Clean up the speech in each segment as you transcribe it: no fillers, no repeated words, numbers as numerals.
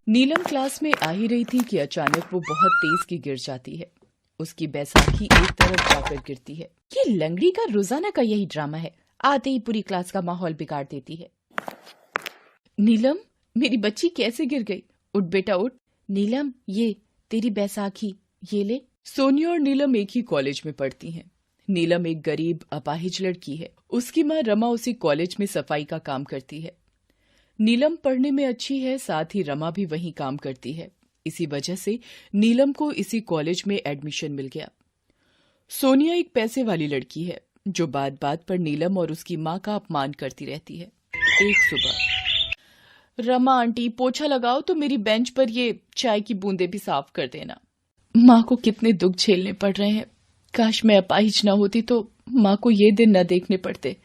नीलम class में आ ही रही थी कि अचानक वो बहुत तेज की गिर जाती है। उसकी बैसाखी एक तरफ जाकर गिरती है। ये लंगड़ी का रोजाना का यही ड्रामा है, आते ही पूरी क्लास का माहौल बिगाड़ देती है। नीलम, मेरी बच्ची कैसे गिर गई? उठ बेटा उठ। नीलम, ये तेरी बैसाखी, ये ले। सोनिया और नीलम एक ही कॉलेज में पढ़ती हैं। नीलम एक गरीब अपाहिज लड़की है। उसकी माँ रमा उसी कॉलेज में सफाई का काम करती है। नीलम पढ़ने में अच्छी है, साथ ही रमा भी वहीं काम करती है। इसी वजह से नीलम को इसी कॉलेज में एडमिशन मिल गया। सोनिया एक पैसे वाली लड़की है जो बात बात पर नीलम और उसकी माँ का अपमान करती रहती है। एक सुबह, रमा आंटी पोछा लगाओ तो मेरी बेंच पर ये चाय की बूंदें भी साफ कर देना। माँ को कितने दुख झेलने पड़ रहे हैं। काश मैं अपाहिज न होती तो माँ को ये दिन न देखने पड़ते।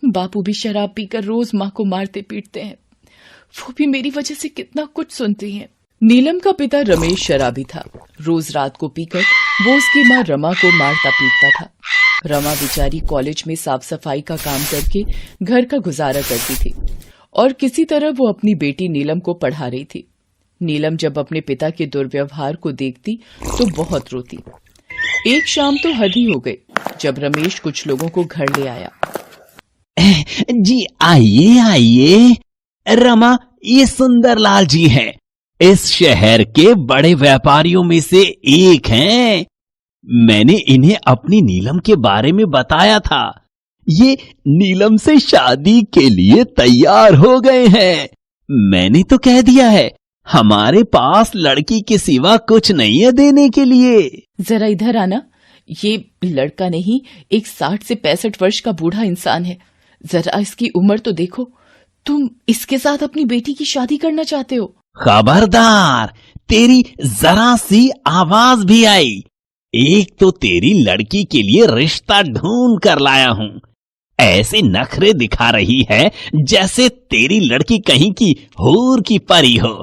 बापू भी शराब पीकर रोज माँ को मारते पीटते हैं। वो भी मेरी वजह से कितना कुछ सुनती हैं। नीलम का पिता रमेश शराबी था। रोज रात को पीकर वो उसकी माँ रमा को मारता पीटता था। रमा बेचारी कॉलेज में साफ सफाई का काम करके घर का गुजारा करती थी और किसी तरह वो अपनी बेटी नीलम को पढ़ा रही थी। नीलम जब अपने पिता के दुर्व्यवहार को देखती तो बहुत रोती। एक शाम तो हद ही हो गई जब रमेश कुछ लोगों को घर ले आया। जी आइए आइए। रमा, ये सुंदरलाल जी हैं। इस शहर के बड़े व्यापारियों में से एक हैं। मैंने इन्हें अपनी नीलम के बारे में बताया था। ये नीलम से शादी के लिए तैयार हो गए हैं। मैंने तो कह दिया है, हमारे पास लड़की के सिवा कुछ नहीं है देने के लिए। जरा इधर आना। ये लड़का नहीं, एक 60 से 65 वर्ष का बूढ़ा इंसान है। जरा इसकी उम्र तो देखो। तुम इसके साथ अपनी बेटी की शादी करना चाहते हो? खबरदार, तेरी जरा सी आवाज भी आई। एक तो तेरी लड़की के लिए रिश्ता ढूंढ कर लाया हूं। ऐसे नखरे दिखा रही है जैसे तेरी लड़की कहीं की हूर की परी हो।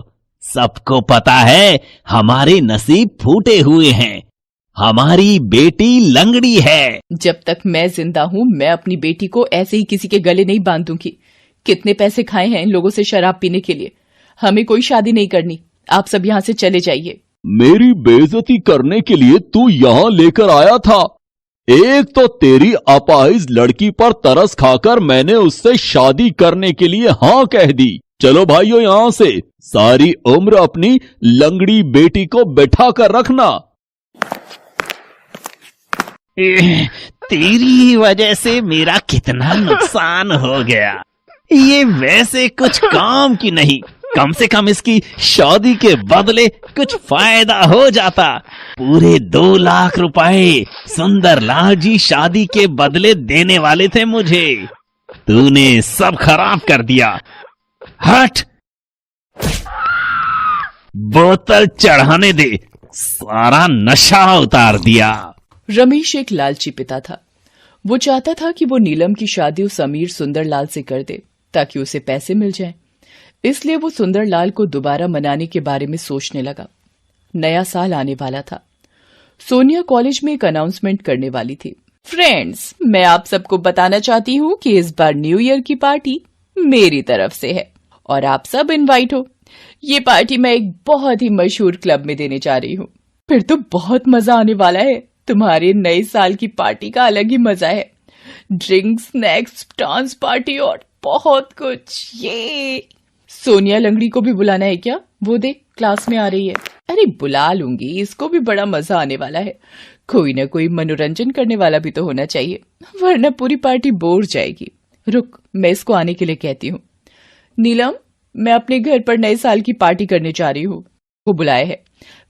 सबको पता है हमारे नसीब फूटे हुए हैं। हमारी बेटी लंगड़ी है। जब तक मैं जिंदा हूं मैं अपनी बेटी को ऐसे ही किसी के गले नहीं बांध दूंगी। कितने पैसे खाए हैं इन लोगों से शराब पीने के लिए। हमें कोई शादी नहीं करनी। आप सब यहाँ से चले जाइए। मेरी बेइज्जती करने के लिए तू यहाँ लेकर आया था। एक तो तेरी अपाहिज लड़की पर तरस खाकर मैंने उससे शादी करने के लिए हाँ कह दी। चलो भाइयों यहाँ से। सारी उम्र अपनी लंगड़ी बेटी को बैठा कर रखना। तेरी वजह से मेरा कितना नुकसान हो गया। ये वैसे कुछ काम की नहीं, कम से कम इसकी शादी के बदले कुछ फायदा हो जाता। पूरे 2 लाख रुपए सुंदरलाल जी शादी के बदले देने वाले थे मुझे। तूने सब खराब कर दिया। हट, बोतल चढ़ाने दे। सारा नशा उतार दिया। रमेश एक लालची पिता था। वो चाहता था कि वो नीलम की शादी उस अमीर सुंदरलाल से कर दे ताकि उसे पैसे मिल जाएं। इसलिए वो सुंदरलाल को दोबारा मनाने के बारे में सोचने लगा। नया साल आने वाला था। सोनिया कॉलेज में एक अनाउंसमेंट करने वाली थी। फ्रेंड्स, मैं आप सबको बताना चाहती हूँ कि इस बार न्यू ईयर की पार्टी मेरी तरफ से है और आप सब इनवाइट हो। ये पार्टी मैं एक बहुत ही मशहूर क्लब में देने जा रही हूँ। फिर तो बहुत मजा आने वाला है। तुम्हारे नए साल की पार्टी का अलग ही मजा है। ड्रिंक्स, स्नैक्स, डांस पार्टी और बहुत कुछ। ये सोनिया लंगड़ी को भी बुलाना है क्या? वो देख क्लास में आ रही है। अरे बुला लूंगी, इसको भी बड़ा मजा आने वाला है। कोई ना कोई मनोरंजन करने वाला भी तो होना चाहिए, वरना पूरी पार्टी बोर जाएगी। रुक, मैं इसको आने के लिए कहती हूँ। नीलम, मैं अपने घर पर नए साल की पार्टी करने जा रही हूँ। वो बुलाए है।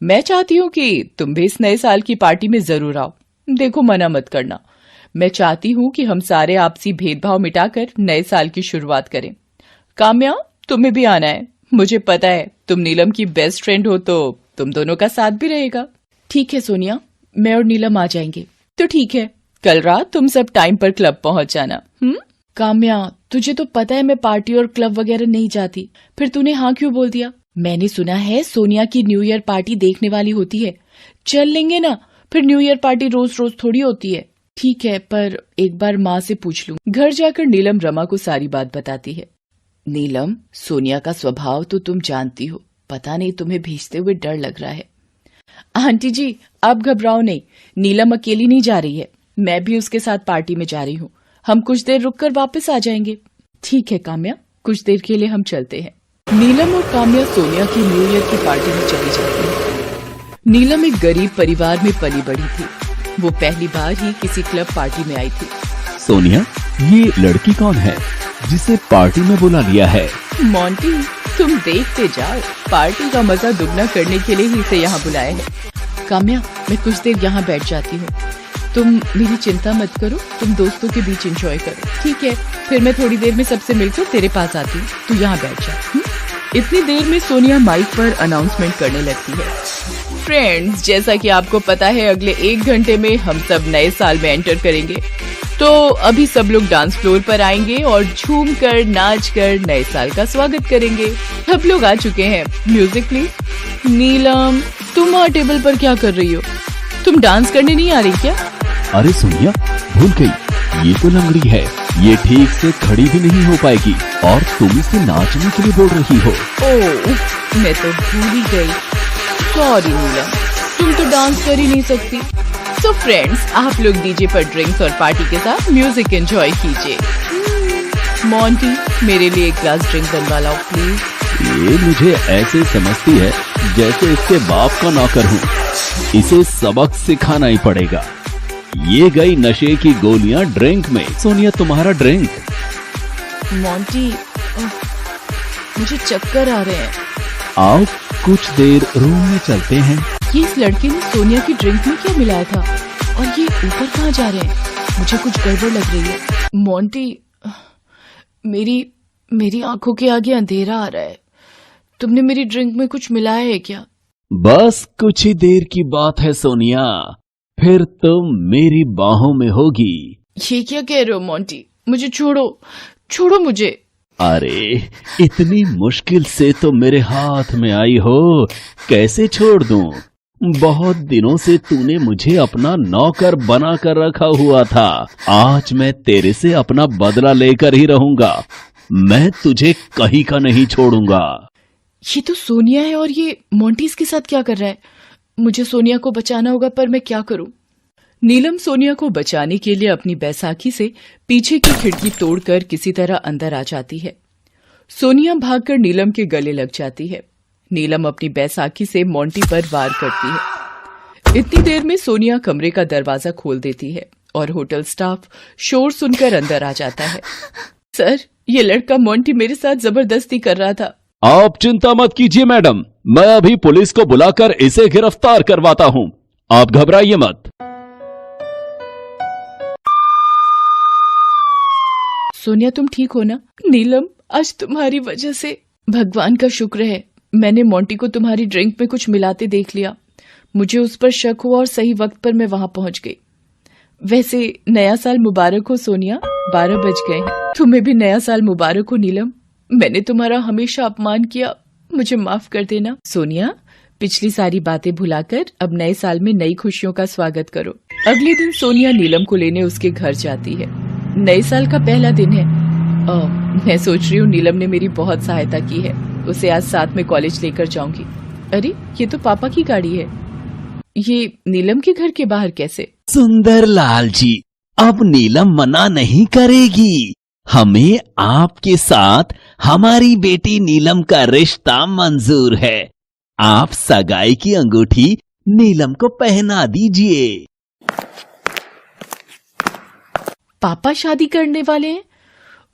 मैं चाहती हूँ कि तुम भी इस नए साल की पार्टी में जरूर आओ। देखो, मना मत करना। मैं चाहती हूँ कि हम सारे आपसी भेदभाव मिटाकर नए साल की शुरुआत करें। काम्या, तुम्हें भी आना है। मुझे पता है तुम नीलम की बेस्ट फ्रेंड हो तो तुम दोनों का साथ भी रहेगा। ठीक है सोनिया, मैं और नीलम आ जाएंगे। तो ठीक है, कल रात तुम सब टाइम पर क्लब पहुंच जाना। काम्या, तुझे तो पता है मैं पार्टी और क्लब वगैरह नहीं जाती, फिर तूने हाँ क्यों बोल दिया? मैंने सुना है सोनिया की न्यू ईयर पार्टी देखने वाली होती है। चल लेंगे ना, फिर न्यू ईयर पार्टी रोज रोज थोड़ी होती है। ठीक है, पर एक बार माँ से पूछ लूं। घर जाकर नीलम रमा को सारी बात बताती है। नीलम, सोनिया का स्वभाव तो तुम जानती हो, पता नहीं तुम्हें भेजते हुए डर लग रहा है। आंटी जी आप घबराओ नहीं, नीलम अकेली नहीं जा रही है, मैं भी उसके साथ पार्टी में जा रही हूँ। हम कुछ देर रुककर वापस आ जाएंगे। ठीक है काम्या, कुछ देर के लिए हम चलते हैं। नीलम और काम्या सोनिया की न्यू ईयर की पार्टी में चली जाती है। नीलम एक गरीब परिवार में पली बड़ी थी। वो पहली बार ही किसी क्लब पार्टी में आई थी। सोनिया, ये लड़की कौन है जिसे पार्टी में बुला लिया है? मोंटी तुम देखते जाओ, पार्टी का मजा दुगना करने के लिए ही इसे यहाँ बुलाया है। काम्या मैं कुछ देर यहाँ बैठ जाती हूँ, तुम मेरी चिंता मत करो, तुम दोस्तों के बीच एंजॉय करो। ठीक है, फिर मैं थोड़ी देर में सबसे मिलकर तेरे पास आती हूँ, तू यहाँ बैठ जा। इतनी देर में सोनिया माइक पर अनाउंसमेंट करने लगती है। फ्रेंड्स, जैसा कि आपको पता है अगले 1 घंटे में हम सब नए साल में एंटर करेंगे, तो अभी सब लोग डांस फ्लोर पर आएंगे और झूम कर नाच कर नए साल का स्वागत करेंगे। सब लोग आ चुके हैं, म्यूजिक प्लीज। नीलम तुम वहाँ टेबल पर क्या कर रही हो? तुम डांस करने नहीं आ रही क्या? अरे सोनिया, भूल गई, ये तो लंगड़ी है, ये ठीक से खड़ी भी नहीं हो पाएगी और तुम इसे नाचने के लिए बोल रही हो। ओह, मैं तो भूल ही गई। सॉरी नीलम, तुम तो डांस कर ही नहीं सकती। सो फ्रेंड्स, आप लोग डीजे पर ड्रिंक्स और पार्टी के साथ म्यूजिक एंजॉय कीजिए। मोंटी मेरे लिए 1 ग्लास ड्रिंक बनवा लाओ प्लीज। ये मुझे ऐसे समझती है जैसे इसके बाप का नौकर हूँ। इसे सबक सिखाना ही पड़ेगा। ये गई नशे की गोलियां ड्रिंक में। सोनिया तुम्हारा ड्रिंक। मोंटी मुझे चक्कर आ रहे हैं। आओ कुछ देर रूम में चलते हैं। ये इस लड़के ने सोनिया की ड्रिंक में क्या मिलाया था और ये ऊपर कहाँ जा रहे हैं? मुझे कुछ गड़बड़ लग रही है। मोंटी मेरी आंखों के आगे अंधेरा आ रहा है, तुमने मेरी ड्रिंक में कुछ मिलाया है क्या? बस कुछ ही देर की बात है सोनिया, फिर तुम मेरी बाहों में होगी। ये क्या कह रहे हो मोंटी? मुझे छोड़ो मुझे। अरे इतनी मुश्किल से तो मेरे हाथ में आई हो, कैसे छोड़ दूं? बहुत दिनों से तूने मुझे अपना नौकर बना कर रखा हुआ था। आज मैं तेरे से अपना बदला लेकर ही रहूंगा। मैं तुझे कहीं का नहीं छोड़ूंगा। ये तो सोनिया है और ये मोंटी इसके साथ क्या कर रहा है? मुझे सोनिया को बचाना होगा, पर मैं क्या करूं? नीलम सोनिया को बचाने के लिए अपनी बैसाखी से पीछे की खिड़की तोड़कर किसी तरह अंदर आ जाती है। सोनिया भागकर नीलम के गले लग जाती है। नीलम अपनी बैसाखी से मोंटी पर वार करती है। इतनी देर में सोनिया कमरे का दरवाजा खोल देती है और होटल स्टाफ शोर सुनकर अंदर आ जाता है। सर, ये लड़का मोंटी मेरे साथ जबरदस्ती कर रहा था। आप चिंता मत कीजिए मैडम, मैं अभी पुलिस को बुलाकर इसे गिरफ्तार करवाता हूँ, आप घबराइए मत। सोनिया तुम ठीक हो ना? नीलम, आज तुम्हारी वजह से भगवान का शुक्र है मैंने मोंटी को तुम्हारी ड्रिंक में कुछ मिलाते देख लिया। मुझे उस पर शक हुआ और सही वक्त पर मैं वहां पहुंच गई। वैसे नया साल मुबारक हो सोनिया, 12 बज गए हैं। तुम्हें भी नया साल मुबारक हो नीलम। मैंने तुम्हारा हमेशा अपमान किया, मुझे माफ कर देना। सोनिया, पिछली सारी बातें भुलाकर अब नए साल में नई खुशियों का स्वागत करो। अगले दिन सोनिया नीलम को लेने उसके घर जाती है। नए साल का पहला दिन है। मैं सोच रही हूँ नीलम ने मेरी बहुत सहायता की है, उसे आज साथ में कॉलेज लेकर जाऊंगी। अरे ये तो पापा की गाड़ी है, ये नीलम के घर के बाहर कैसे? सुंदरलाल जी, अब नीलम मना नहीं करेगी। हमें आपके साथ हमारी बेटी नीलम का रिश्ता मंजूर है। आप सगाई की अंगूठी नीलम को पहना दीजिए। पापा शादी करने वाले हैं,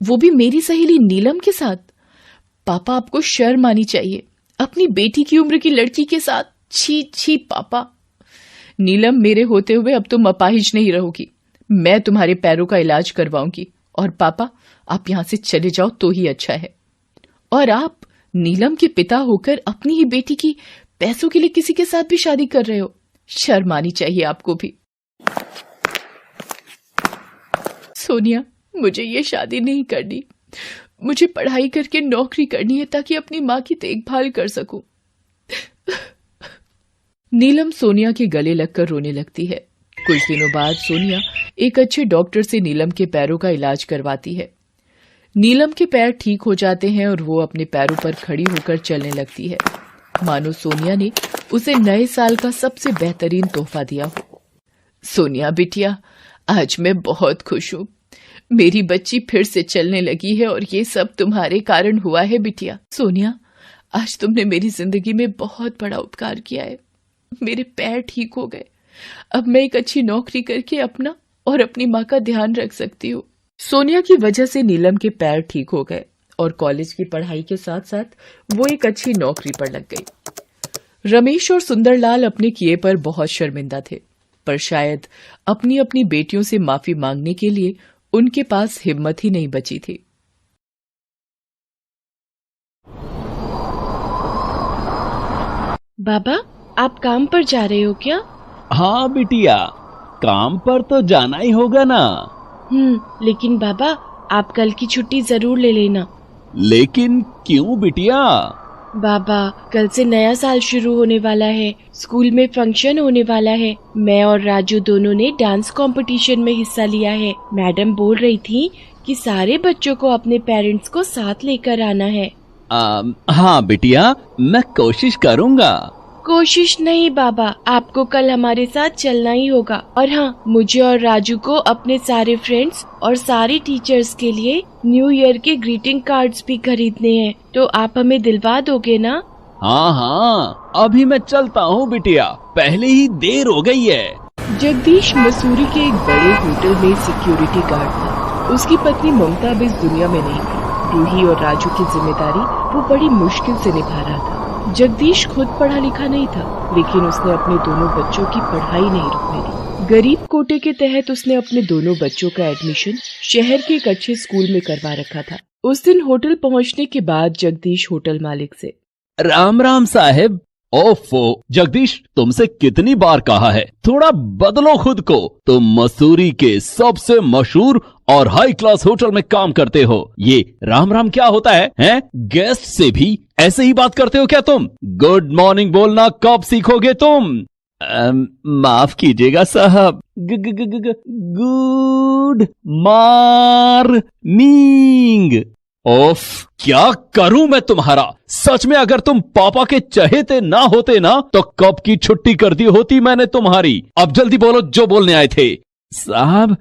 वो भी मेरी सहेली नीलम के साथ? पापा, आपको शर्म आनी चाहिए, अपनी बेटी की उम्र की लड़की के साथ। छी छी पापा। नीलम, मेरे होते हुए अब तुम अपाहिज नहीं रहोगी। मैं तुम्हारे पैरों का इलाज करवाऊंगी। और पापा, आप यहां से चले जाओ तो ही अच्छा है। और आप नीलम के पिता होकर अपनी ही बेटी की पैसों के लिए किसी के साथ भी शादी कर रहे हो, शर्म आनी चाहिए आपको भी। सोनिया, मुझे ये शादी नहीं करनी, मुझे पढ़ाई करके नौकरी करनी है ताकि अपनी माँ की देखभाल कर सकूं। नीलम सोनिया के गले लगकर रोने लगती है। कुछ दिनों बाद सोनिया एक अच्छे डॉक्टर से नीलम के पैरों का इलाज करवाती है। नीलम के पैर ठीक हो जाते हैं और वो अपने पैरों पर खड़ी होकर चलने लगती है। मानो सोनिया ने उसे नए साल का सबसे बेहतरीन तोहफा दिया हो। सोनिया बिटिया, आज मैं बहुत खुश हूँ। मेरी बच्ची फिर से चलने लगी है और ये सब तुम्हारे कारण हुआ है बिटिया। सोनिया, आज तुमने मेरी जिंदगी में बहुत बड़ा उपकार किया है। मेरे पैर ठीक हो गए। अब मैं एक अच्छी नौकरी करके अपना और अपनी माँ का ध्यान रख सकती हूँ। सोनिया की वजह से नीलम के पैर ठीक हो गए और कॉलेज की पढ़ाई के साथ साथ वो एक अच्छी नौकरी पर लग गई। रमेश और सुंदरलाल अपने किए पर बहुत शर्मिंदा थे, पर शायद अपनी अपनी बेटियों से माफी मांगने के लिए उनके पास हिम्मत ही नहीं बची थी। बाबा, आप काम पर जा रहे हो क्या? हाँ बिटिया, काम पर तो जाना ही होगा ना। लेकिन बाबा, आप कल की छुट्टी जरूर ले लेना। लेकिन क्यों बिटिया? बाबा, कल से नया साल शुरू होने वाला है। स्कूल में फंक्शन होने वाला है। मैं और राजू दोनों ने डांस कंपटीशन में हिस्सा लिया है। मैडम बोल रही थी कि सारे बच्चों को अपने पेरेंट्स को साथ लेकर आना है। हाँ बिटिया, मैं कोशिश करूँगा। कोशिश नहीं बाबा, आपको कल हमारे साथ चलना ही होगा। और हाँ, मुझे और राजू को अपने सारे फ्रेंड्स और सारी टीचर्स के लिए न्यू ईयर के ग्रीटिंग कार्ड्स भी खरीदने हैं, तो आप हमें दिलवा दोगे ना? हाँ हाँ, अभी मैं चलता हूँ बिटिया, पहले ही देर हो गई है। जगदीश मसूरी के एक बड़े होटल में सिक्योरिटी गार्ड था। उसकी पत्नी ममता अब इस दुनिया में नहीं थी। रूही और राजू की जिम्मेदारी वो बड़ी मुश्किल से निभा रहा था। जगदीश खुद पढ़ा लिखा नहीं था, लेकिन उसने अपने दोनों बच्चों की पढ़ाई नहीं रुकने दी। गरीब कोटे के तहत उसने अपने दोनों बच्चों का एडमिशन शहर के एक अच्छे स्कूल में करवा रखा था। उस दिन होटल पहुंचने के बाद जगदीश होटल मालिक से, राम राम साहब। ओफो जगदीश, तुमसे कितनी बार कहा है, थोड़ा बदलो खुद को। तुम मसूरी के सबसे मशहूर और हाई क्लास होटल में काम करते हो। ये राम राम क्या होता है, हैं? गेस्ट से भी ऐसे ही बात करते हो क्या तुम? गुड मॉर्निंग बोलना कब सीखोगे तुम? माफ कीजिएगा साहब, गुड मॉर्निंग। ओफ, क्या करूं मैं तुम्हारा? सच में अगर तुम पापा के चहेते ना होते ना, तो कब की छुट्टी कर दी होती मैंने तुम्हारी। अब जल्दी बोलो जो बोलने आए थे। साहब,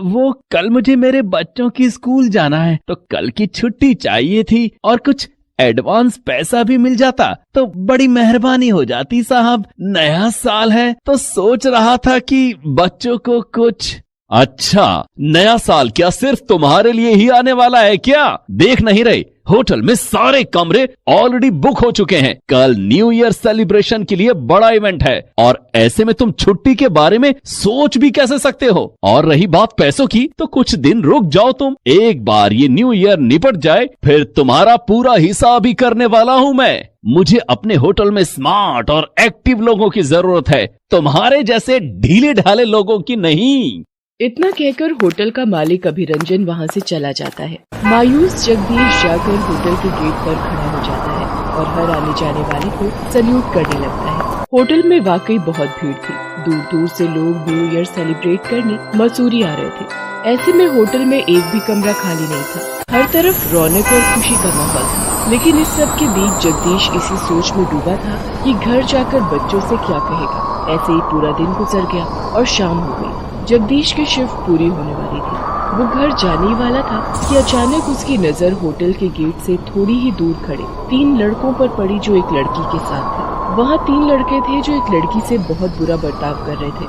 वो कल मुझे मेरे बच्चों की स्कूल जाना है, तो कल की छुट्टी चाहिए थी और कुछ एडवांस पैसा भी मिल जाता तो बड़ी मेहरबानी हो जाती साहब। नया साल है तो सोच रहा था कि बच्चों को कुछ। अच्छा, नया साल क्या सिर्फ तुम्हारे लिए ही आने वाला है क्या? देख नहीं रहे, होटल में सारे कमरे ऑलरेडी बुक हो चुके हैं। कल न्यू ईयर सेलिब्रेशन के लिए बड़ा इवेंट है और ऐसे में तुम छुट्टी के बारे में सोच भी कैसे सकते हो? और रही बात पैसों की, तो कुछ दिन रुक जाओ तुम। एक बार ये न्यू ईयर निपट जाए, फिर तुम्हारा पूरा हिसाब ही करने वाला हूं मैं। मुझे अपने होटल में स्मार्ट और एक्टिव लोगों की जरूरत है, तुम्हारे जैसे ढीले ढाले लोगों की नहीं। इतना कहकर होटल का मालिक अभिरंजन वहाँ से चला जाता है। मायूस जगदीश जाकर होटल के गेट पर खड़ा हो जाता है और हर आने जाने वाले को सल्यूट करने लगता है। होटल में वाकई बहुत भीड़ थी। दूर दूर से लोग न्यू ईयर सेलिब्रेट करने मसूरी आ रहे थे। ऐसे में होटल में एक भी कमरा खाली नहीं था। हर तरफ रौनक और खुशी का माहौल था। लेकिन इस सब के बीच जगदीश इसी सोच में डूबा था कि घर जाकर बच्चों से क्या कहेगा। ऐसे ही पूरा दिन गुजर गया और शाम हो गई। जगदीश की शिफ्ट पूरी होने वाली थी। वो घर जाने ही वाला था कि अचानक उसकी नजर होटल के गेट से थोड़ी ही दूर खड़े 3 लड़कों पर पड़ी जो एक लड़की के साथ थे। वहाँ 3 लड़के थे जो एक लड़की से बहुत बुरा बर्ताव कर रहे थे।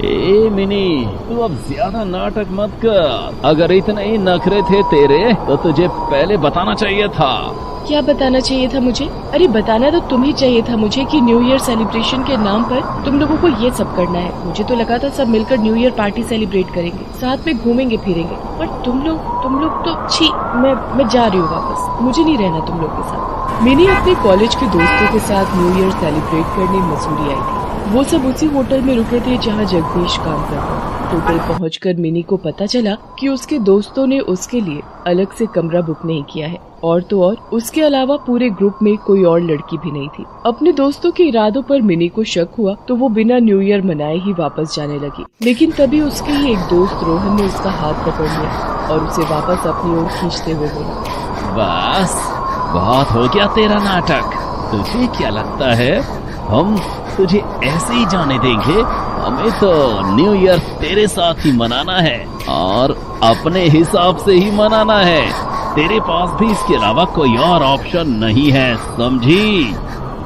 ए मिनी, तू अब ज्यादा नाटक मत कर। अगर इतने ही नखरे थे तेरे तो तुझे पहले बताना चाहिए था। क्या बताना चाहिए था मुझे? अरे बताना तो तुम ही चाहिए था मुझे कि न्यू ईयर सेलिब्रेशन के नाम पर तुम लोगों को ये सब करना है। मुझे तो लगा था सब मिलकर न्यू ईयर पार्टी सेलिब्रेट करेंगे, साथ में घूमेंगे फिरेंगे, पर तुम लोग तो छी। मैं जा रही हूँ वापस, मुझे नहीं रहना तुम लोग के साथ। मिनी अपने कॉलेज के दोस्तों के साथ न्यू ईयर सेलिब्रेट करने मसूरी आई थी। वो सब उसी होटल में रुके थे जहाँ जगदीश काम करता था। होटल पहुंचकर मिनी को पता चला कि उसके दोस्तों ने उसके लिए अलग से कमरा बुक नहीं किया है और तो और उसके अलावा पूरे ग्रुप में कोई और लड़की भी नहीं थी। अपने दोस्तों के इरादों पर मिनी को शक हुआ तो वो बिना न्यू ईयर मनाए ही वापस जाने लगी। लेकिन तभी उसके ही एक दोस्त रोहन ने उसका हाथ पकड़ लिया और उसे वापस अपनी ओर खींचते हुए बोला, बस बहुत हो गया तेरा नाटक। तुझे क्या लगता है हम तुझे ऐसे ही जाने देंगे? हमें तो न्यू ईयर तेरे साथ ही मनाना है और अपने हिसाब से ही मनाना है। तेरे पास भी इसके अलावा कोई और ऑप्शन नहीं है, समझी?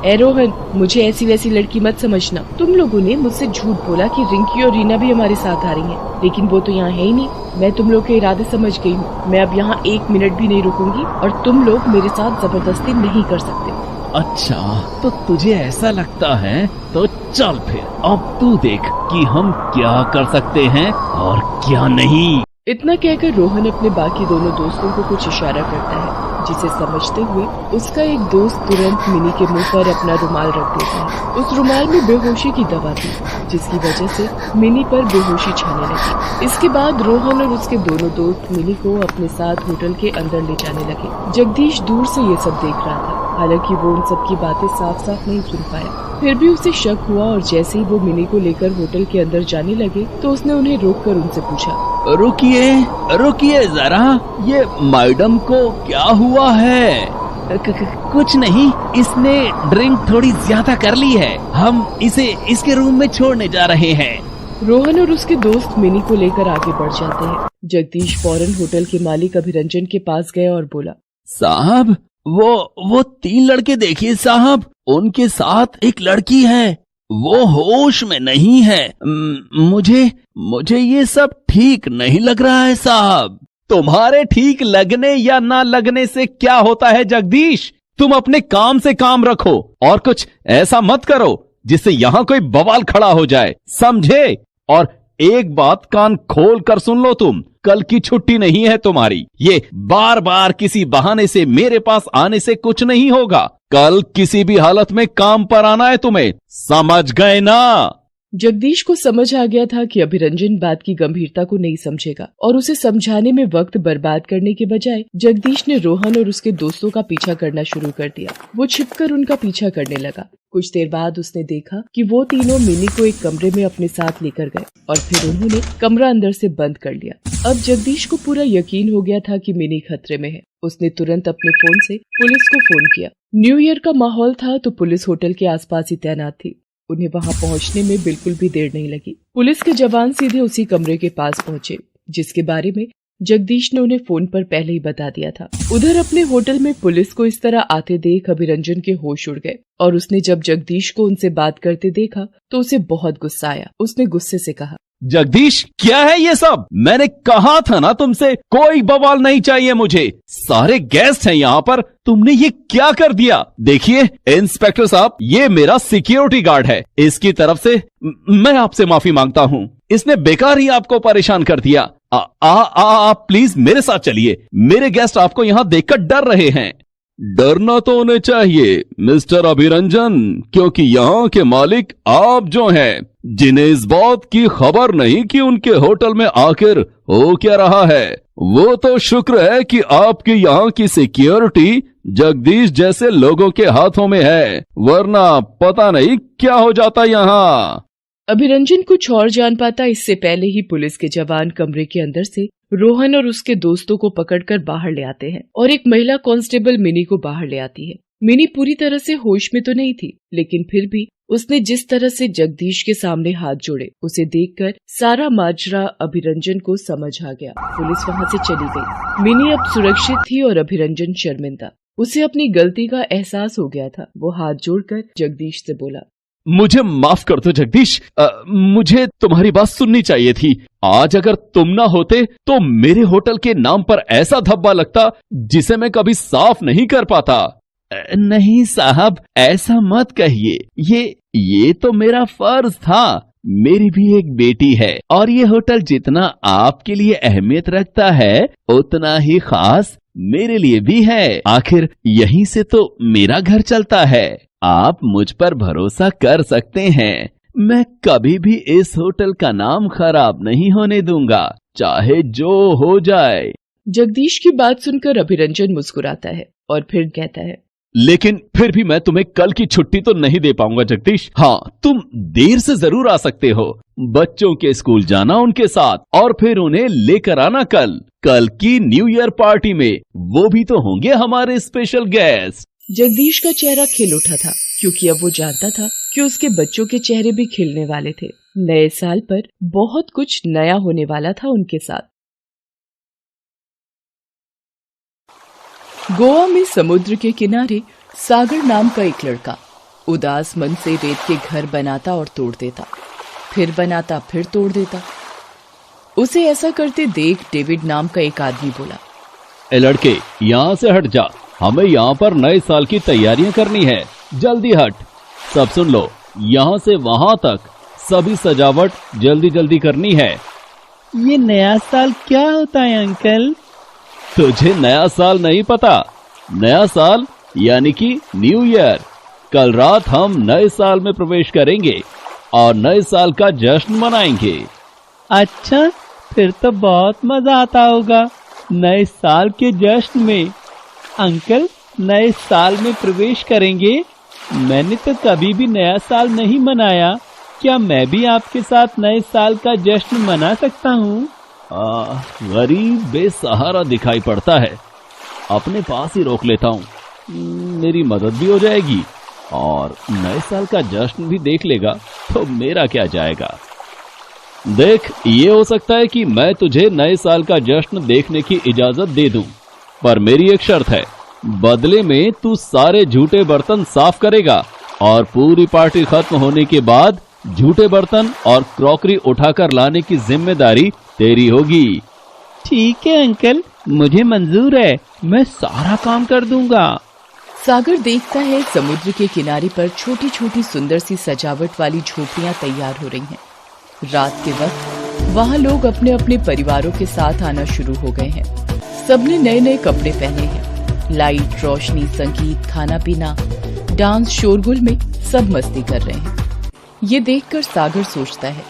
ए रोहन, मुझे ऐसी वैसी लड़की मत समझना। तुम लोगों ने मुझसे झूठ बोला कि रिंकी और रीना भी हमारे साथ आ रही हैं, लेकिन वो तो यहाँ है ही नहीं। मैं तुम लोग के इरादे समझ गई हूँ। मैं अब यहाँ 1 मिनट भी नहीं रुकूंगी और तुम लोग मेरे साथ जबरदस्ती नहीं कर सकते। अच्छा, तो तुझे ऐसा लगता है? तो चल फिर अब तू देख कि हम क्या कर सकते हैं और क्या नहीं। इतना कहकर रोहन अपने बाकी दोनों दोस्तों को कुछ इशारा करता है, जिसे समझते हुए उसका एक दोस्त तुरंत मिनी के मुंह पर अपना रुमाल रख देता है। उस रुमाल में बेहोशी की दवा थी, जिसकी वजह से मिनी पर बेहोशी छाने लगी। इसके बाद रोहन और उसके दोनों दोस्त मिनी को अपने साथ होटल के अंदर ले जाने लगे। जगदीश दूर से ये सब देख रहा था, हालांकि वो उन सब की बातें साफ साफ नहीं सुन पाया। फिर भी उसे शक हुआ और जैसे ही वो मिनी को लेकर होटल के अंदर जाने लगे तो उसने उन्हें रोककर उनसे पूछा, रुकिए जरा, ये मैडम को क्या हुआ है? कुछ नहीं, इसने ड्रिंक थोड़ी ज्यादा कर ली है। हम इसे इसके रूम में छोड़ने जा रहे हैं। रोहन और उसके दोस्त मिनी को लेकर आगे बढ़ जाते हैं। जगदीश फौरन होटल के मालिक अभिरंजन के पास गया और बोला, साहब, वो 3 लड़के देखिए साहब, उनके साथ एक लड़की है, वो होश में नहीं है। मुझे ये सब ठीक नहीं लग रहा है साहब। तुम्हारे ठीक लगने या ना लगने से क्या होता है जगदीश? तुम अपने काम से काम रखो और कुछ ऐसा मत करो जिससे यहाँ कोई बवाल खड़ा हो जाए, समझे? और एक बात कान खोल कर सुन लो, तुम कल की छुट्टी नहीं है तुम्हारी। ये बार बार किसी बहाने से मेरे पास आने से कुछ नहीं होगा। कल किसी भी हालत में काम पर आना है तुम्हें, समझ गए ना? जगदीश को समझ आ गया था कि अभिरंजन बात की गंभीरता को नहीं समझेगा और उसे समझाने में वक्त बर्बाद करने के बजाय जगदीश ने रोहन और उसके दोस्तों का पीछा करना शुरू कर दिया। वो छिपकर उनका पीछा करने लगा। कुछ देर बाद उसने देखा कि वो तीनों मिनी को एक कमरे में अपने साथ लेकर गए और फिर उन्होंने कमरा अंदर से बंद कर लिया। अब जगदीश को पूरा यकीन हो गया था कि मिनी खतरे में है। उसने तुरंत अपने फोन से पुलिस को फोन किया। न्यू ईयर का माहौल था तो पुलिस होटल के आसपास ही तैनात थी। उन्हें वहां पहुंचने में बिल्कुल भी देर नहीं लगी। पुलिस के जवान सीधे उसी कमरे के पास पहुंचे जिसके बारे में जगदीश ने उन्हें फोन पर पहले ही बता दिया था। उधर अपने होटल में पुलिस को इस तरह आते देख अभिरंजन के होश उड़ गए और उसने जब जगदीश को उनसे बात करते देखा तो उसे बहुत गुस्सा आया। उसने गुस्से से कहा, जगदीश, क्या है ये सब? मैंने कहा था ना तुमसे, कोई बवाल नहीं चाहिए मुझे। सारे गेस्ट हैं यहाँ पर, तुमने ये क्या कर दिया? देखिए इंस्पेक्टर साहब, ये मेरा सिक्योरिटी गार्ड है, इसकी तरफ से मैं आपसे माफी मांगता हूँ। इसने बेकार ही आपको परेशान कर दिया। आप प्लीज मेरे साथ चलिए, मेरे गेस्ट आपको यहाँ देखकर डर रहे हैं। डरना तो उन्हें चाहिए मिस्टर अभिरंजन, क्योंकि यहाँ के मालिक आप जो हैं, जिन्हें इस बात की खबर नहीं कि उनके होटल में आखिर हो क्या रहा है। वो तो शुक्र है कि आपकी यहाँ की सिक्योरिटी जगदीश जैसे लोगों के हाथों में है, वरना पता नहीं क्या हो जाता यहाँ। अभिरंजन कुछ और जान पाता इससे पहले ही पुलिस के जवान कमरे के अंदर से रोहन और उसके दोस्तों को पकड़कर बाहर ले आते हैं और एक महिला कांस्टेबल मिनी को बाहर ले आती है। मिनी पूरी तरह से होश में तो नहीं थी, लेकिन फिर भी उसने जिस तरह से जगदीश के सामने हाथ जोड़े, उसे देखकर सारा माजरा अभिरंजन को समझ आ गया। पुलिस वहाँ से चली गई। मिनी अब सुरक्षित थी और अभिरंजन शर्मिंदा। उसे अपनी गलती का एहसास हो गया था। वो हाथ जोड़कर जगदीश से बोला, मुझे माफ कर दो जगदीश, मुझे तुम्हारी बात सुननी चाहिए थी। आज अगर तुम ना होते तो मेरे होटल के नाम पर ऐसा धब्बा लगता जिसे मैं कभी साफ नहीं कर पाता। नहीं साहब, ऐसा मत कहिए, ये तो मेरा फर्ज था। मेरी भी एक बेटी है और ये होटल जितना आपके लिए अहमियत रखता है उतना ही खास मेरे लिए भी है। आखिर यहीं से तो मेरा घर चलता है। आप मुझ पर भरोसा कर सकते हैं। मैं कभी भी इस होटल का नाम खराब नहीं होने दूंगा, चाहे जो हो जाए। जगदीश की बात सुनकर अभिरंजन मुस्कुराता है और फिर कहता है, लेकिन फिर भी मैं तुम्हें कल की छुट्टी तो नहीं दे पाऊंगा जगदीश। हाँ, तुम देर से जरूर आ सकते हो। बच्चों के स्कूल जाना उनके साथ और फिर उन्हें लेकर आना कल की न्यू ईयर पार्टी में। वो भी तो होंगे हमारे स्पेशल गेस्ट। जगदीश का चेहरा खिल उठा था, क्योंकि अब वो जानता था कि उसके बच्चों के चेहरे भी खिलने वाले थे। नए साल पर बहुत कुछ नया होने वाला था उनके साथ। गोवा में समुद्र के किनारे सागर नाम का एक लड़का उदास मन से रेत के घर बनाता और तोड़ देता, फिर बनाता फिर तोड़ देता। उसे ऐसा करते देख डेविड नाम का एक आदमी बोला, ए लड़के, यहाँ से हट जा, हमें यहाँ पर नए साल की तैयारियां करनी है, जल्दी हट। सब सुन लो, यहाँ से वहाँ तक सभी सजावट जल्दी जल्दी करनी है। ये नया साल क्या होता है अंकल? तुझे नया साल नहीं पता? नया साल यानी कि न्यू ईयर। कल रात हम नए साल में प्रवेश करेंगे और नए साल का जश्न मनाएंगे। अच्छा, फिर तो बहुत मजा आता होगा नए साल के जश्न में। अंकल, नए साल में प्रवेश करेंगे? मैंने तो कभी भी नया साल नहीं मनाया, क्या मैं भी आपके साथ नए साल का जश्न मना सकता हूँ? गरीब बेसहारा दिखाई पड़ता है, अपने पास ही रोक लेता हूँ, मेरी मदद भी हो जाएगी और नए साल का जश्न भी देख लेगा तो मेरा क्या जाएगा। देख, ये हो सकता है कि मैं तुझे नए साल का जश्न देखने की इजाजत दे दूं, पर मेरी एक शर्त है, बदले में तू सारे झूठे बर्तन साफ करेगा और पूरी पार्टी खत्म होने के बाद झूठे बर्तन और क्रॉकरी उठाकर लाने की जिम्मेदारी तेरी होगी। ठीक है अंकल, मुझे मंजूर है, मैं सारा काम कर दूंगा। सागर देखता है समुद्र के किनारे पर छोटी छोटी सुंदर सी सजावट वाली झोपड़ियां तैयार हो रही हैं। रात के वक्त वहाँ लोग अपने अपने परिवारों के साथ आना शुरू हो गए हैं। सबने नए नए कपड़े पहने हैं। लाइट, रोशनी, संगीत, खाना पीना, डांस, शोरगुल में सब मस्ती कर रहे हैं। ये देखकर सागर सोचता है,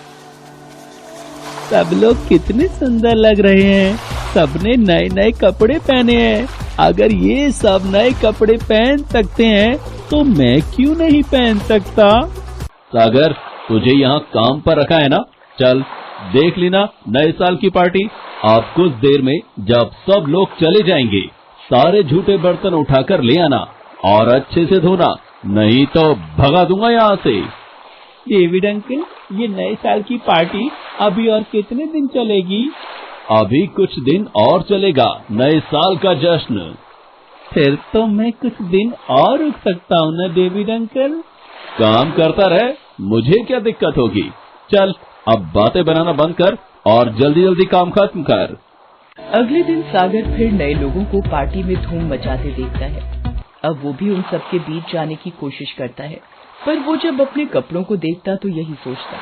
सब लोग कितने सुंदर लग रहे हैं, सबने नए नए कपड़े पहने हैं। अगर ये सब नए कपड़े पहन सकते हैं तो मैं क्यों नहीं पहन सकता? सागर, तुझे यहाँ काम पर रखा है ना, चल देख लेना नए साल की पार्टी। आप कुछ देर में जब सब लोग चले जाएंगे, सारे झूठे बर्तन उठाकर ले आना और अच्छे से धोना, नहीं तो भगा दूंगा यहाँ से। डेविड अंकल, ये नए साल की पार्टी अभी और कितने दिन चलेगी? अभी कुछ दिन और चलेगा नए साल का जश्न। फिर तो मैं कुछ दिन और रुक सकता हूँ ना डेविड अंकल? काम करता रहे, मुझे क्या दिक्कत होगी। चल, अब बातें बनाना बंद कर और जल्दी जल्दी काम खत्म कर। अगले दिन सागर फिर नए लोगों को पार्टी में धूम मचाते देखता है। अब वो भी उन सबके बीच जाने की कोशिश करता है, पर वो जब अपने कपड़ों को देखता तो यही सोचता,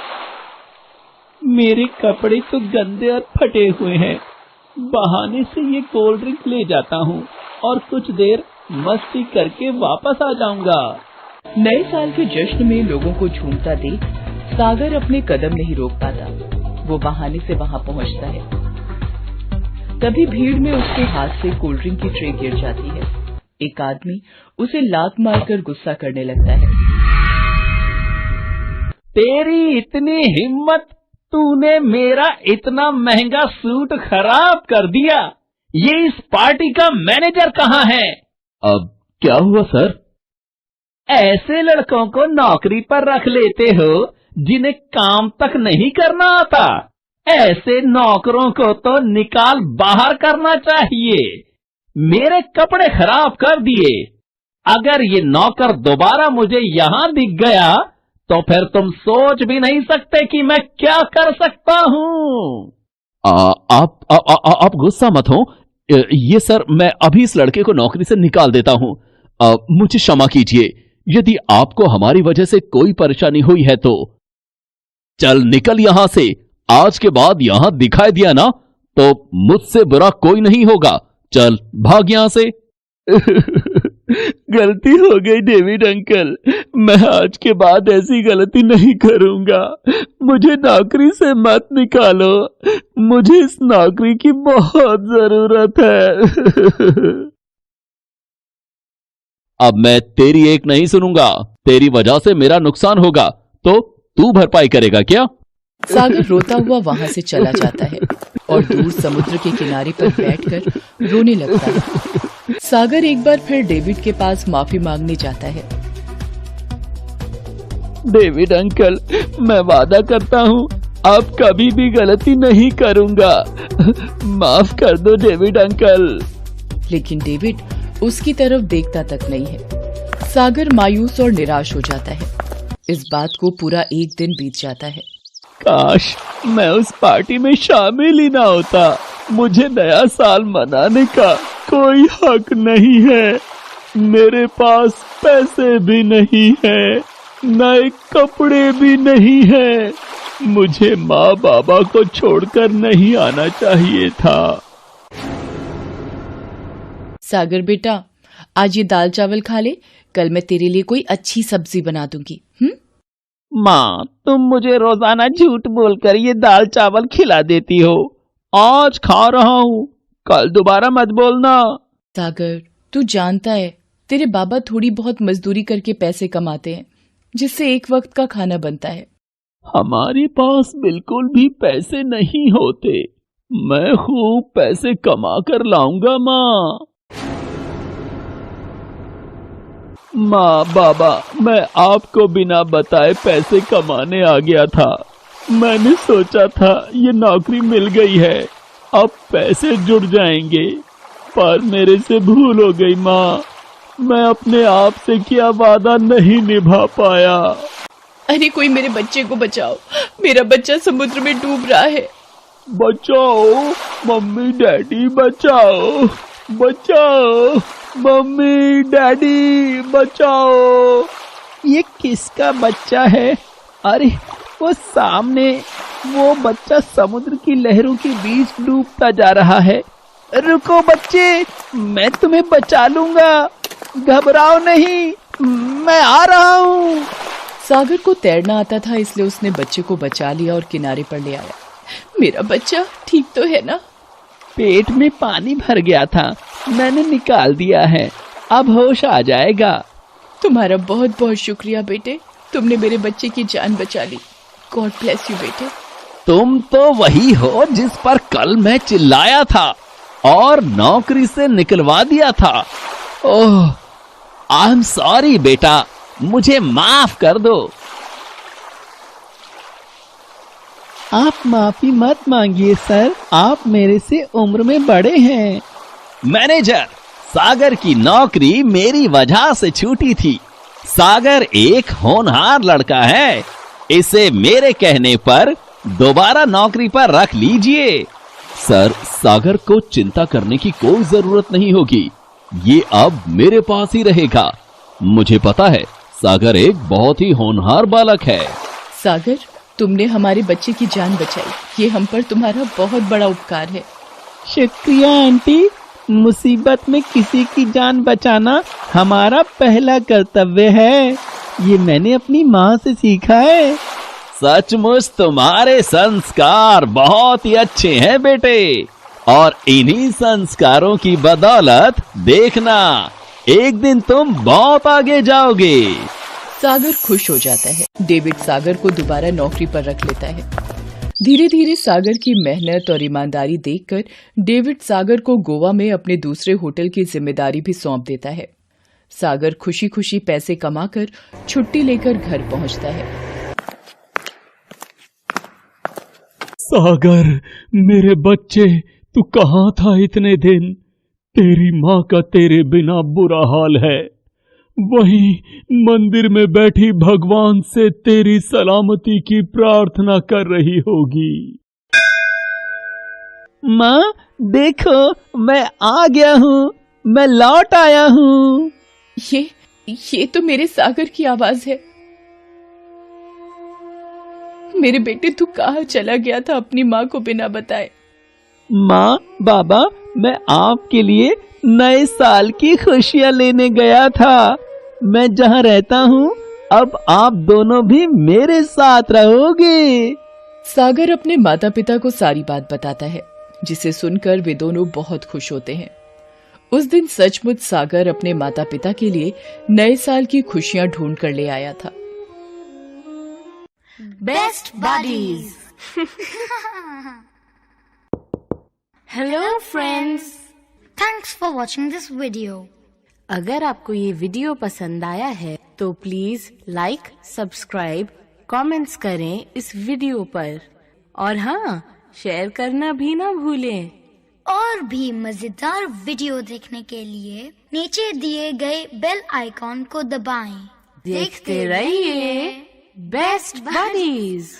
मेरे कपड़े तो गंदे और फटे हुए हैं। बहाने से ये कोल्ड ड्रिंक ले जाता हूँ और कुछ देर मस्ती करके वापस आ जाऊंगा। नए साल के जश्न में लोगों को झूमता देख सागर अपने कदम नहीं रोक पाता। वो बहाने से वहां पहुंचता है। तभी भीड़ में उसके हाथ से कोल्ड ड्रिंक की ट्रे गिर जाती है। एक आदमी उसे लात मारकर गुस्सा करने लगता है। तेरी इतनी हिम्मत, तूने मेरा इतना महंगा सूट खराब कर दिया। ये इस पार्टी का मैनेजर कहाँ है? अब क्या हुआ सर? ऐसे लड़कों को नौकरी पर रख लेते हो जिन्हें काम तक नहीं करना आता। ऐसे नौकरों को तो निकाल बाहर करना चाहिए। मेरे कपड़े खराब कर दिए। अगर ये नौकर दोबारा मुझे यहाँ दिख गया तो फिर तुम सोच भी नहीं सकते कि मैं क्या कर सकता हूँ। आप गुस्सा मत हो। ये सर, मैं अभी इस लड़के को नौकरी से निकाल देता हूँ। मुझे क्षमा कीजिए, यदि आपको हमारी वजह से कोई परेशानी हुई है तो। चल निकल यहां से। आज के बाद यहां दिखाई दिया ना तो मुझसे बुरा कोई नहीं होगा। चल भाग यहां से। गलती हो गई डेविड अंकल, मैं आज के बाद ऐसी गलती नहीं करूंगा। मुझे नौकरी से मत निकालो, मुझे इस नौकरी की बहुत जरूरत है। अब मैं तेरी एक नहीं सुनूंगा। तेरी वजह से मेरा नुकसान होगा तो तू भरपाई करेगा क्या? सागर रोता हुआ वहां से चला जाता है और दूर समुद्र के किनारे पर बैठकर रोने लगता है। सागर एक बार फिर डेविड के पास माफी मांगने जाता है। डेविड अंकल, मैं वादा करता हूँ अब कभी भी गलती नहीं करूँगा। माफ कर दो डेविड अंकल। लेकिन डेविड उसकी तरफ देखता तक नहीं है। सागर मायूस और निराश हो जाता है। इस बात को पूरा एक दिन बीत जाता है। काश मैं उस पार्टी में शामिल ही ना होता। मुझे नया साल मनाने का कोई हक नहीं है। मेरे पास पैसे भी नहीं है, नए कपड़े भी नहीं है। मुझे माँ बाबा को छोड़कर नहीं आना चाहिए था। सागर बेटा, आज ये दाल चावल खा ले, कल मैं तेरे लिए कोई अच्छी सब्जी बना दूंगी। माँ, तुम मुझे रोजाना झूठ बोलकर ये दाल चावल खिला देती हो। आज खा रहा हूँ, कल दोबारा मत बोलना। सागर, तू जानता है तेरे बाबा थोड़ी बहुत मजदूरी करके पैसे कमाते हैं, जिससे एक वक्त का खाना बनता है। हमारे पास बिल्कुल भी पैसे नहीं होते। मैं खूब पैसे कमा कर लाऊंगा माँ। माँ बाबा, मैं आपको बिना बताए पैसे कमाने आ गया था। मैंने सोचा था ये नौकरी मिल गई है, अब पैसे जुड़ जाएंगे, पर मेरे से भूल हो गई माँ। मैं अपने आप से किया वादा नहीं निभा पाया। अरे कोई मेरे बच्चे को बचाओ, मेरा बच्चा समुद्र में डूब रहा है। बचाओ मम्मी डैडी, बचाओ बचाओ मम्मी डैडी, बचाओ। ये किसका बच्चा है? अरे वो सामने वो बच्चा समुद्र की लहरों के बीच डूबता जा रहा है। रुको बच्चे, मैं तुम्हें बचा लूंगा, घबराओ नहीं, मैं आ रहा हूँ। सागर को तैरना आता था, इसलिए उसने बच्चे को बचा लिया और किनारे पर ले आया। मेरा बच्चा ठीक तो है ना? पेट में पानी भर गया था, मैंने निकाल दिया है, अब होश आ जाएगा। तुम्हारा बहुत बहुत शुक्रिया बेटे, तुमने मेरे बच्चे की जान बचा ली। गॉड ब्लेस यू बेटे। तुम तो वही हो जिस पर कल मैं चिल्लाया था और नौकरी से निकलवा दिया था। ओह, आई एम सॉरी बेटा, मुझे माफ कर दो। आप माफी मत मांगिए सर, आप मेरे से उम्र में बड़े हैं। मैनेजर, सागर की नौकरी मेरी वजह से छूटी थी। सागर एक होनहार लड़का है, इसे मेरे कहने पर दोबारा नौकरी पर रख लीजिए। सर, सागर को चिंता करने की कोई जरूरत नहीं होगी, ये अब मेरे पास ही रहेगा। मुझे पता है सागर एक बहुत ही होनहार बालक है। सागर, तुमने हमारे बच्चे की जान बचाई, ये हम पर तुम्हारा बहुत बड़ा उपकार है। शुक्रिया आंटी, मुसीबत में किसी की जान बचाना हमारा पहला कर्तव्य है, ये मैंने अपनी माँ से सीखा है। सचमुच तुम्हारे संस्कार बहुत ही अच्छे हैं बेटे, और इन्हीं संस्कारों की बदौलत देखना एक दिन तुम बहुत आगे जाओगे। सागर खुश हो जाता है। डेविड सागर को दोबारा नौकरी पर रख लेता है। धीरे धीरे सागर की मेहनत और ईमानदारी देखकर डेविड सागर को गोवा में अपने दूसरे होटल की जिम्मेदारी भी सौंप देता है। सागर खुशी खुशी पैसे कमाकर छुट्टी लेकर घर पहुंचता है। सागर, मेरे बच्चे, तू कहाँ था इतने दिन? तेरी माँ का तेरे बिना बुरा हाल है, वही मंदिर में बैठी भगवान से तेरी सलामती की प्रार्थना कर रही होगी। माँ देखो, मैं आ गया हूँ, मैं लौट आया हूँ। ये तो मेरे सागर की आवाज है। मेरे बेटे, तू कहाँ चला गया था अपनी माँ को बिना बताए? माँ बाबा, मैं आपके लिए नए साल की खुशियाँ लेने गया था। मैं जहाँ रहता हूँ अब आप दोनों भी मेरे साथ रहोगे। सागर अपने माता पिता को सारी बात बताता है, जिसे सुनकर वे दोनों बहुत खुश होते हैं। उस दिन सचमुच सागर अपने माता पिता के लिए नए साल की खुशियां ढूंढ कर ले आया था। Best buddies. Hello friends, Thanks for watching this video. अगर आपको ये वीडियो पसंद आया है तो प्लीज लाइक, सब्सक्राइब, कमेंट्स करें इस वीडियो पर और हाँ, शेयर करना भी ना भूलें। और भी मजेदार वीडियो देखने के लिए नीचे दिए गए बेल आइकॉन को दबाएं। देखते रहिए बेस्ट बडीज।